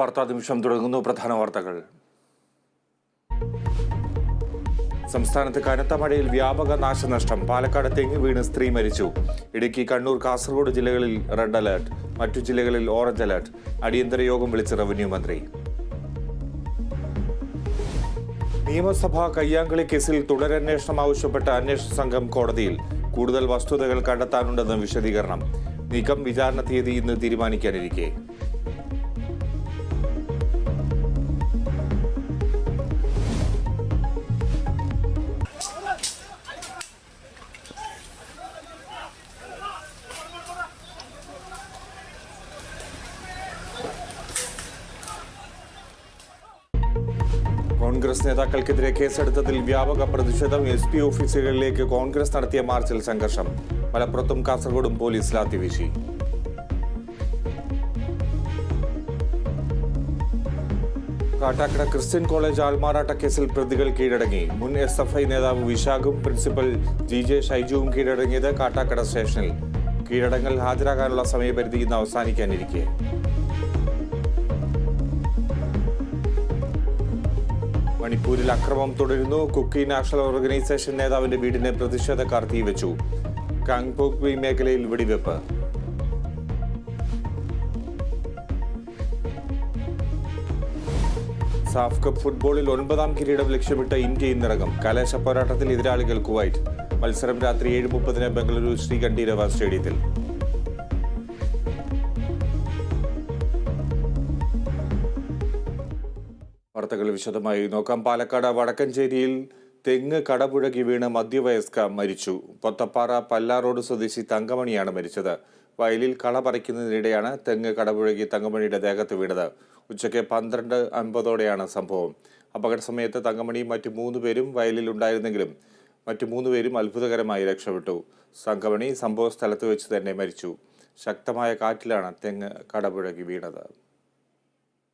വാർത്താ നിമിഷം തുടങ്ങുന്നു. പ്രധാന വാർത്തകൾ. സംസ്ഥാനത്ത് കനത്ത മഴയിൽ വ്യാപക നാശനഷ്ടം. പാലക്കാട് തെങ്ങ് വീണ് സ്ത്രീ മരിച്ചു. ഇടുക്കി, കണ്ണൂർ, കാസർഗോഡ് ജില്ലകളിൽ റെഡ് അലർട്ട്. മറ്റു ജില്ലകളിൽ ഓറഞ്ച് അലർട്ട്. അടിയന്തര യോഗം വിളിച്ച് റവന്യൂ മന്ത്രി. നിയമസഭാ കയ്യാങ്കളി കേസിൽ തുടരന്വേഷണം ആവശ്യപ്പെട്ട അന്വേഷണ സംഘം കോടതിയിൽ. കൂടുതൽ വസ്തുതകൾ കണ്ടെത്താനുണ്ടെന്ന് വിശദീകരണം. നീക്കം വിചാരണ തീയതി ഇന്ന് തീരുമാനിക്കാനിരിക്കെ. കോൺഗ്രസ് നേതാക്കൾക്കെതിരെ കേസെടുത്തതിൽ വ്യാപക പ്രതിഷേധം. SP ഓഫീസുകളിലേക്ക് കോൺഗ്രസ് നടത്തിയ മാർച്ചിൽ സംഘർഷം. മലപ്പുറത്തും കാസർഗോഡും പോലീസ് ലാത്തിവീശി. കാട്ടാക്കട ക്രിസ്ത്യൻ കോളേജ് ആൾമാറാട്ട കേസിൽ പ്രതികൾ കീഴടങ്ങി. മുൻ SFI നേതാവ് വിശാഖും പ്രിൻസിപ്പൽ GJ ഷൈജുവും കീഴടങ്ങിയത് കാട്ടാക്കട സ്റ്റേഷനിൽ. കീഴടങ്ങൽ ഹാജരാകാനുള്ള സമയപരിധി ഇന്ന് അവസാനിക്കാനിരിക്കെ. മണിപ്പൂരിൽ അക്രമം തുടരുന്നു. കുക്കി നാഷണൽ ഓർഗനൈസേഷൻ നേതാവിന്റെ വീടിന് പ്രതിഷേധക്കാർ തീവച്ചു. കാങ്പോക്വി മേഖലയിൽ വെടിവെപ്പ്. സാഫ് കപ്പ് ഫുട്ബോളിൽ 9ാം കിരീടം ലക്ഷ്യമിട്ട് ഇന്ത്യ ഇന്നിറങ്ങും. കലാശ പോരാട്ടത്തിൽ എതിരാളികൾ കുവൈറ്റ്. മത്സരം രാത്രി 7:30 ബംഗളൂരു ശ്രീകണ്ഠീരവ സ്റ്റേഡിയത്തിൽ. വാർത്തകൾ വിശദമായി നോക്കാം. പാലക്കാട് വടക്കഞ്ചേരിയിൽ തെങ്ങ് കടപുഴകി വീണ് മധ്യവയസ്ക മരിച്ചു. പൊത്തപ്പാറ പല്ലാറോഡ് സ്വദേശി തങ്കമണിയാണ് മരിച്ചത്. വയലിൽ കള പറിക്കുന്നതിനിടെയാണ് തെങ്ങ് കടപുഴകി തങ്കമണിയുടെ ദേഹത്ത് വീണത്. ഉച്ചയ്ക്ക് 12:50 സംഭവം. അപകട സമയത്ത് തങ്കമണിയും മറ്റു 3 പേരും വയലിൽ ഉണ്ടായിരുന്നെങ്കിലും മറ്റു 3 പേരും അത്ഭുതകരമായി രക്ഷപ്പെട്ടു. തങ്കമണി സംഭവ സ്ഥലത്ത് വെച്ച് തന്നെ മരിച്ചു. ശക്തമായ കാറ്റിലാണ് തെങ്ങ് കടപുഴകി വീണത്.